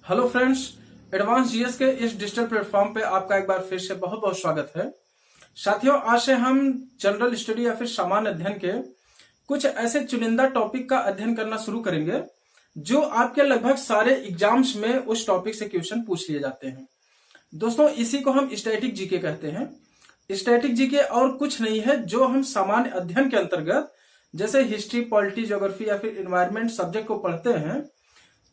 Hello friends, advance GS के इस digital platform पे आपका एक बार फिर से बहुत बहुत स्वागत है। साथियों, आज से हम जनरल स्टडी या फिर सामान्य अध्ययन के कुछ ऐसे चुनिंदा टॉपिक का अध्ययन करना शुरू करेंगे जो आपके लगभग सारे एग्जाम्स में उस टॉपिक से क्वेश्चन पूछ लिए जाते हैं। दोस्तों, इसी को हम स्टैटिक जीके कहते हैं। स्टैटिक जीके और कुछ नहीं है, जो हम सामान्य अध्ययन के अंतर्गत जैसे हिस्ट्री, पॉलिटी, ज्योग्राफी या फिर एनवायरमेंट सब्जेक्ट को पढ़ते हैं,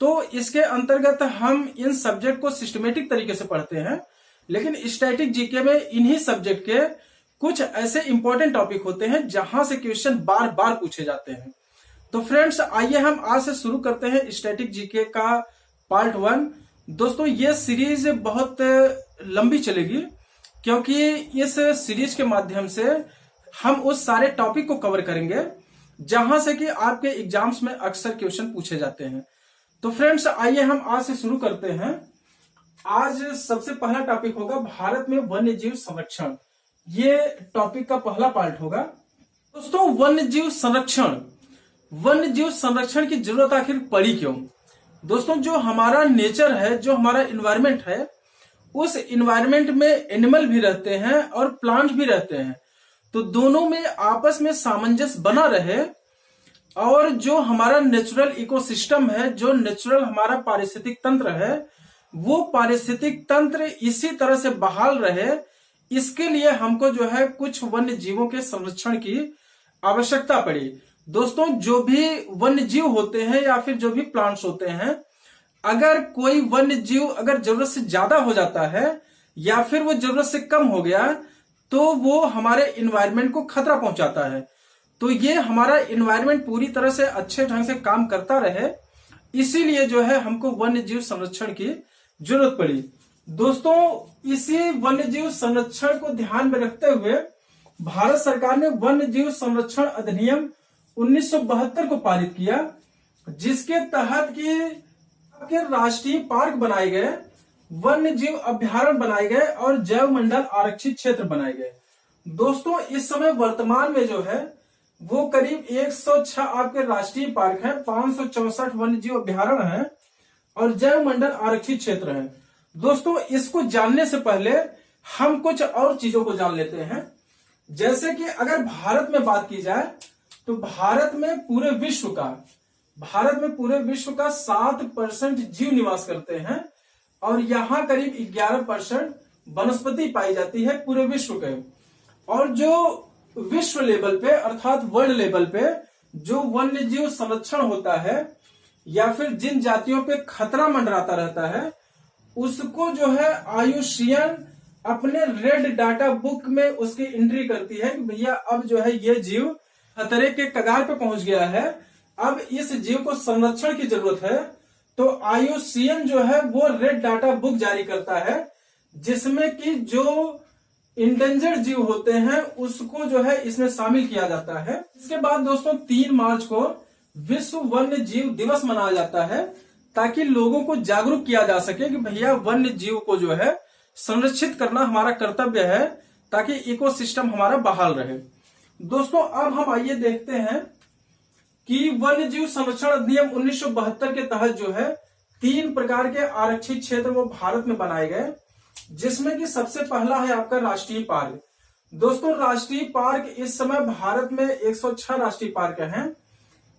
तो इसके अंतर्गत हम इन सब्जेक्ट को सिस्टमेटिक तरीके से पढ़ते हैं। लेकिन स्टैटिक जीके में इन्हीं सब्जेक्ट के कुछ ऐसे इंपॉर्टेंट टॉपिक होते हैं जहां से क्वेश्चन बार बार पूछे जाते हैं। तो फ्रेंड्स, आइए हम आज से शुरू करते हैं स्टैटिक जीके का पार्ट 1। दोस्तों, ये सीरीज बहुत लंबी चलेगी क्योंकि इस सीरीज के माध्यम से हम उस सारे टॉपिक को कवर करेंगे जहां से कि आपके एग्जाम्स में अक्सर क्वेश्चन पूछे जाते हैं। तो फ्रेंड्स, आइए हम आज से शुरू करते हैं। आज सबसे पहला टॉपिक होगा भारत में वन्यजीव संरक्षण। ये टॉपिक का पहला पार्ट होगा। दोस्तों, वन्यजीव संरक्षण की जरूरत आखिर पड़ी क्यों? दोस्तों, जो हमारा नेचर है, जो हमारा इन्वायरमेंट है, उस इन्वायरमेंट में एनिमल भी रहते हैं और प्लांट भी रहते हैं। तो दोनों में आपस में सामंजस्य बना रहे और जो हमारा नेचुरल इकोसिस्टम है, जो नेचुरल हमारा पारिस्थितिक तंत्र है, वो पारिस्थितिक तंत्र इसी तरह से बहाल रहे, इसके लिए हमको जो है कुछ वन्य जीवों के संरक्षण की आवश्यकता पड़ी। दोस्तों, जो भी वन्य जीव होते हैं या फिर जो भी प्लांट्स होते हैं, अगर कोई वन्य जीव अगर जरूरत से ज्यादा हो जाता है या फिर वो जरूरत से कम हो गया, तो वो हमारे इन्वायरमेंट को खतरा पहुंचाता है। तो ये हमारा इन्वायरमेंट पूरी तरह से अच्छे ढंग से काम करता रहे, इसीलिए जो है हमको वन्यजीव संरक्षण की जरूरत पड़ी। दोस्तों, इसी वन्यजीव संरक्षण को ध्यान में रखते हुए भारत सरकार ने वन्यजीव संरक्षण अधिनियम 1972 को पारित किया, जिसके तहत कि राष्ट्रीय पार्क बनाए गए, वन्यजीव अभ्यारण्य बनाए गए और जैव मंडल आरक्षित क्षेत्र बनाए गए। दोस्तों, इस समय वर्तमान में जो है वो करीब 106 आपके राष्ट्रीय पार्क हैं, 564 वन्यजीव अभ्यारण्य हैं और जैव मंडल आरक्षित क्षेत्र हैं। दोस्तों, इसको जानने से पहले हम कुछ और चीजों को जान लेते हैं। जैसे कि अगर भारत में बात की जाए तो भारत में पूरे विश्व का 7% जीव निवास करते हैं और यहाँ करीब 11% वनस्पति पाई जाती है पूरे विश्व के। और जो विश्व लेवल पे अर्थात वर्ल्ड लेवल पे जो वन्यजीव संरक्षण होता है या फिर जिन जातियों पे खतरा मंडराता रहता है, उसको जो है IUCN अपने रेड डाटा बुक में उसकी एंट्री करती है कि भैया अब जो है ये जीव खतरे के कगार पे पहुंच गया है, अब इस जीव को संरक्षण की जरूरत है। तो IUCN जो है वो रेड डाटा बुक जारी करता है, जिसमें कि जो इंडेंजर्ड जीव होते हैं उसको जो है इसमें शामिल किया जाता है। इसके बाद दोस्तों 3 मार्च को विश्व वन्य जीव दिवस मनाया जाता है, ताकि लोगों को जागरूक किया जा सके कि भैया वन्य जीव को जो है संरक्षित करना हमारा कर्तव्य है, ताकि इकोसिस्टम हमारा बहाल रहे। दोस्तों, अब हम आइए देखते हैं कि वन्य जीव संरक्षण अधिनियम 1972 के तहत जो है 3 प्रकार के आरक्षित क्षेत्र वो भारत में बनाए गए, जिसमें कि सबसे पहला है आपका राष्ट्रीय पार्क। दोस्तों, राष्ट्रीय पार्क इस समय भारत में 106 राष्ट्रीय पार्क हैं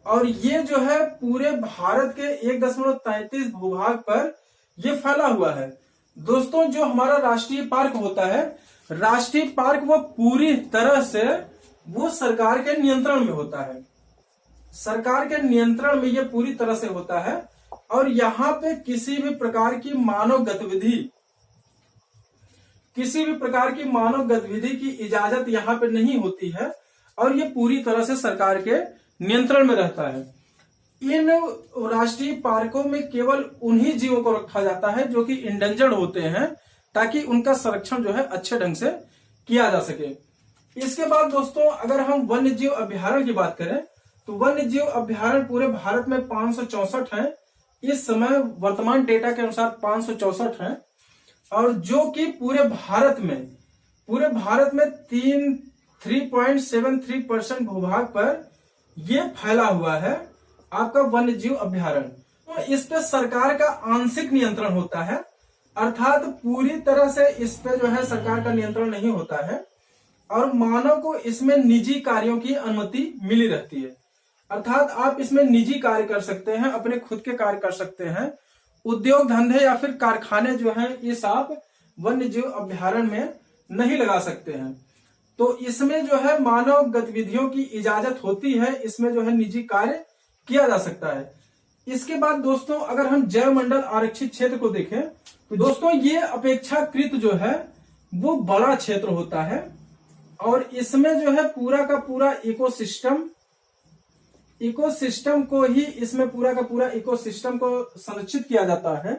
और ये जो है पूरे भारत के 1.33 भूभाग पर ये फैला हुआ है। दोस्तों, जो हमारा राष्ट्रीय पार्क होता है, राष्ट्रीय पार्क वो पूरी तरह से वो सरकार के नियंत्रण में होता है। सरकार के नियंत्रण में ये पूरी तरह से होता है और यहाँ पे किसी भी प्रकार की मानव गतिविधि की इजाजत यहाँ पे नहीं होती है और ये पूरी तरह से सरकार के नियंत्रण में रहता है। इन राष्ट्रीय पार्कों में केवल उन्हीं जीवों को रखा जाता है जो कि इंडेंजर्ड होते हैं, ताकि उनका संरक्षण जो है अच्छे ढंग से किया जा सके। इसके बाद दोस्तों, अगर हम वन्य जीव अभ्यारण्य की बात करें तो वन्य जीव अभ्यारण्य पूरे भारत में 564 हैं। इस समय वर्तमान डेटा के अनुसार 564 हैं और जो कि पूरे भारत में 3.73% भूभाग पर यह फैला हुआ है आपका वन्य जीव अभ्यारण्य। तो इस पे सरकार का आंशिक नियंत्रण होता है, अर्थात पूरी तरह से इस पे जो है सरकार का नियंत्रण नहीं होता है और मानव को इसमें निजी कार्यों की अनुमति मिली रहती है। अर्थात आप इसमें निजी कार्य कर सकते हैं, अपने खुद के कार्य कर सकते हैं, उद्योग धंधे या फिर कारखाने जो हैं इस आप वन्य जीव अभ्यारण्य में नहीं लगा सकते हैं। तो इसमें जो है मानव गतिविधियों की इजाजत होती है, इसमें जो है निजी कार्य किया जा सकता है। इसके बाद दोस्तों अगर हम जैव मंडल आरक्षित क्षेत्र को देखें तो दोस्तों ये अपेक्षाकृत जो है वो बड़ा क्षेत्र होता है और इसमें जो है पूरा का पूरा इकोसिस्टम को ही इसमें पूरा का पूरा इकोसिस्टम को संरक्षित किया जाता है।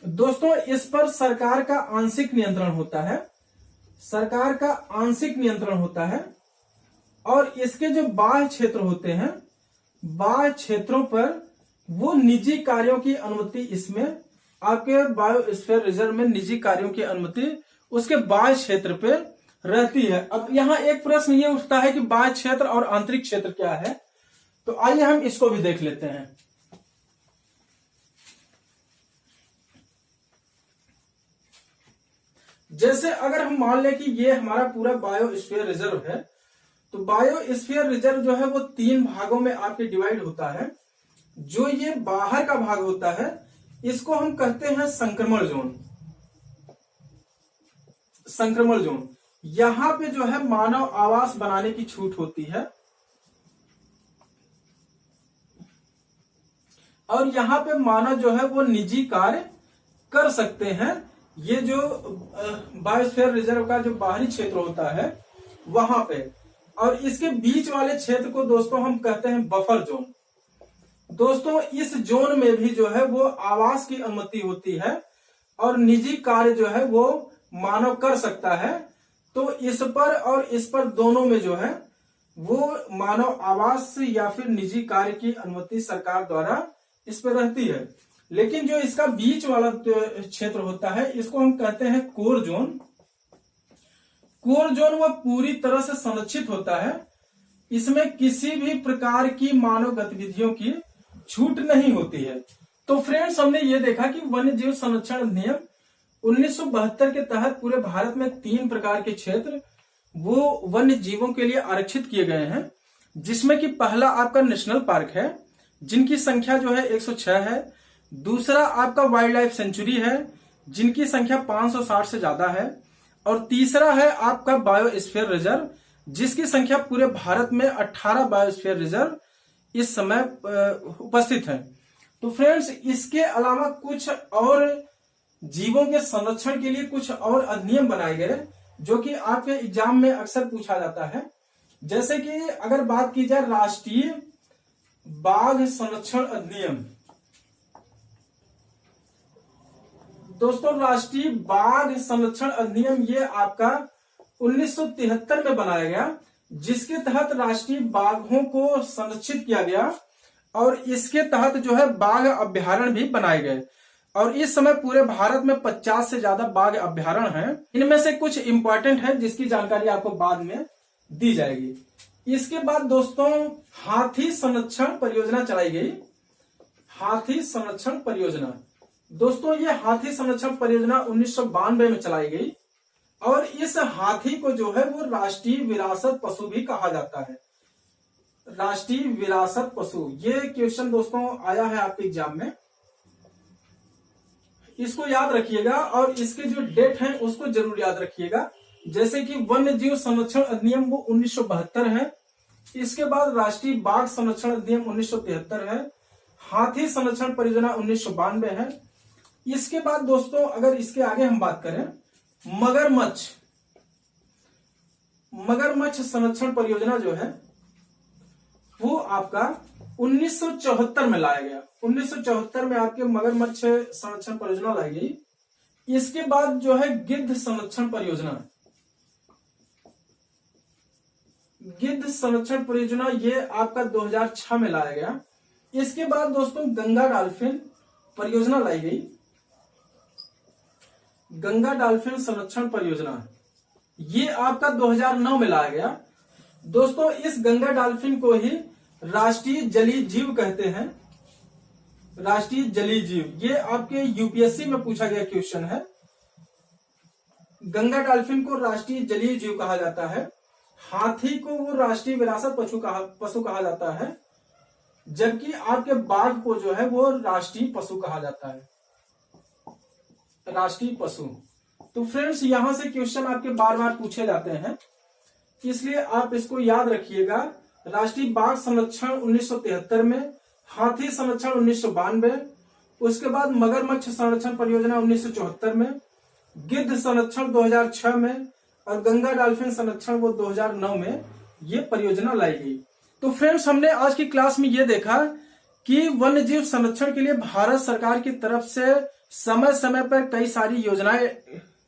दोस्तों इस पर सरकार का आंशिक नियंत्रण होता है, सरकार का आंशिक नियंत्रण होता है और इसके जो बाह्य क्षेत्र होते हैं, बाह्य क्षेत्रों पर वो निजी कार्यों की अनुमति, इसमें आपके बायोस्फीयर रिजर्व में निजी कार्यों की अनुमति उसके बाह्य क्षेत्र पे रहती है। अब यहाँ एक प्रश्न ये उठता है कि बाह्य क्षेत्र और आंतरिक क्षेत्र क्या है, तो आइए हम इसको भी देख लेते हैं। जैसे अगर हम मान लें कि ये हमारा पूरा बायोस्फीयर रिजर्व है, तो बायोस्फीयर रिजर्व जो है वो 3 भागों में आपके डिवाइड होता है। जो ये बाहर का भाग होता है इसको हम कहते हैं संक्रमण जोन। संक्रमण जोन, यहां पे जो है मानव आवास बनाने की छूट होती है और यहाँ पे मानव जो है वो निजी कार्य कर सकते हैं। ये जो बायोस्फीयर रिजर्व का जो बाहरी क्षेत्र होता है वहां पे, और इसके बीच वाले क्षेत्र को दोस्तों हम कहते हैं बफर जोन। दोस्तों इस जोन में भी जो है वो आवास की अनुमति होती है और निजी कार्य जो है वो मानव कर सकता है। तो इस पर और इस पर दोनों में जो है वो मानव आवास या फिर निजी कार्य की अनुमति सरकार द्वारा इस पर रहती है। लेकिन जो इसका बीच वाला क्षेत्र होता है इसको हम कहते हैं कोर जोन। कोर जोन वह पूरी तरह से संरक्षित होता है, इसमें किसी भी प्रकार की मानव गतिविधियों की छूट नहीं होती है। तो फ्रेंड्स हमने ये देखा कि वन्य जीव संरक्षण अधिनियम 1972 के तहत पूरे भारत में 3 प्रकार के क्षेत्र वो वन्य जीवों के लिए आरक्षित किए गए हैं, जिसमें कि पहला आपका नेशनल पार्क है जिनकी संख्या जो है 106 है। दूसरा आपका वाइल्ड लाइफ सेंचुरी है जिनकी संख्या 560 से ज्यादा है और तीसरा है आपका बायोस्फीयर रिजर्व जिसकी संख्या पूरे भारत में 18 बायोस्फीयर रिजर्व इस समय उपस्थित है। तो फ्रेंड्स इसके अलावा कुछ और जीवों के संरक्षण के लिए कुछ और अधिनियम बनाए गए जो कि आपके एग्जाम में अक्सर पूछा जाता है। जैसे कि अगर बात की जाए राष्ट्रीय बाघ संरक्षण अधिनियम। दोस्तों राष्ट्रीय बाघ संरक्षण अधिनियम ये आपका 1973 में बनाया गया, जिसके तहत राष्ट्रीय बाघों को संरक्षित किया गया और इसके तहत जो है बाघ अभ्यारण्य भी बनाए गए और इस समय पूरे भारत में 50 से ज्यादा बाघ अभ्यारण्य हैं। इनमें से कुछ इंपॉर्टेंट है जिसकी जानकारी आपको बाद में दी जाएगी। इसके बाद दोस्तों हाथी संरक्षण परियोजना चलाई गई। हाथी संरक्षण परियोजना, दोस्तों ये हाथी संरक्षण परियोजना 1992 में चलाई गई और इस हाथी को जो है वो राष्ट्रीय विरासत पशु भी कहा जाता है। राष्ट्रीय विरासत पशु, ये क्वेश्चन दोस्तों आया है आपके एग्जाम में, इसको याद रखिएगा और इसके जो डेट है उसको जरूर याद रखिएगा। जैसे कि वन्य जीव संरक्षण अधिनियम वो 1972 है, इसके बाद राष्ट्रीय बाघ संरक्षण अधिनियम 1973 है, हाथी संरक्षण परियोजना 1992 है। इसके बाद दोस्तों अगर इसके आगे हम बात करें मगरमच्छ संरक्षण परियोजना जो है वो आपका 1974 में लाया गया। 1974 में आपके मगरमच्छ संरक्षण परियोजना लाई गई। इसके बाद जो है गिद्ध संरक्षण परियोजना, गिद्ध संरक्षण परियोजना ये आपका 2006 में लाया गया। इसके बाद दोस्तों गंगा डॉल्फिन परियोजना लाई गई। गंगा डॉल्फिन संरक्षण परियोजना ये आपका 2009 में लाया गया। दोस्तों इस गंगा डॉल्फिन को ही राष्ट्रीय जलीय जीव कहते हैं राष्ट्रीय जलीय जीव, ये आपके यूपीएससी में पूछा गया क्वेश्चन है। गंगा डॉल्फिन को राष्ट्रीय जलीय जीव कहा जाता है। हाथी को वो राष्ट्रीय विरासत पशु कहा जाता है, जबकि आपके बाघ को जो है वो राष्ट्रीय पशु कहा जाता है, राष्ट्रीय पशु। तो फ्रेंड्स यहां से क्वेश्चन आपके बार बार पूछे जाते हैं, इसलिए आप इसको याद रखिएगा। राष्ट्रीय बाघ संरक्षण 1973 में, हाथी संरक्षण 1992, उसके बाद मगरमच्छ संरक्षण परियोजना 1974 में, गिद्ध संरक्षण 2006 में और गंगा डॉल्फिन संरक्षण वो 2009 में ये परियोजना लाई गई। तो फ्रेंड्स हमने आज की क्लास में ये देखा कि वन्य जीव संरक्षण के लिए भारत सरकार की तरफ से समय समय पर कई सारी योजनाएं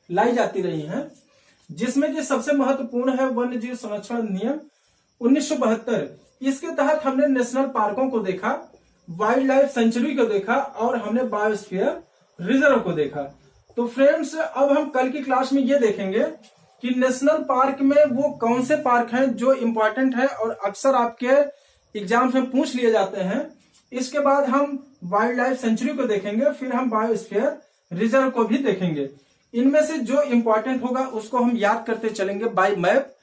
लाई जाती रही हैं, जिसमें कि सबसे महत्वपूर्ण है वन्य जीव संरक्षण अधिनियम 1972। इसके तहत हमने नेशनल पार्कों को देखा, वाइल्ड लाइफ सेंचुरी को देखा और हमने बायोस्फीयर रिजर्व को देखा। तो फ्रेंड्स अब हम कल की क्लास में ये देखेंगे कि नेशनल पार्क में वो कौन से पार्क हैं जो इम्पोर्टेंट है और अक्सर आपके एग्जाम्स में पूछ लिए जाते हैं। इसके बाद हम वाइल्ड लाइफ सेंचुरी को देखेंगे, फिर हम बायोस्फीयर रिजर्व को भी देखेंगे। इनमें से जो इम्पोर्टेंट होगा उसको हम याद करते चलेंगे बाय मैप।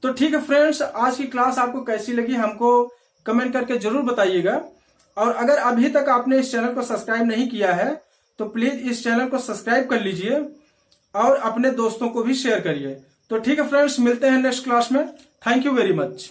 तो ठीक है फ्रेंड्स, आज की क्लास आपको कैसी लगी हमको कमेंट करके जरूर बताइएगा। और अगर अभी तक आपने इस चैनल को सब्सक्राइब नहीं किया है तो प्लीज इस चैनल को सब्सक्राइब कर लीजिए और अपने दोस्तों को भी शेयर करिए। तो ठीक है फ्रेंड्स, मिलते हैं नेक्स्ट क्लास में। Thank you very much.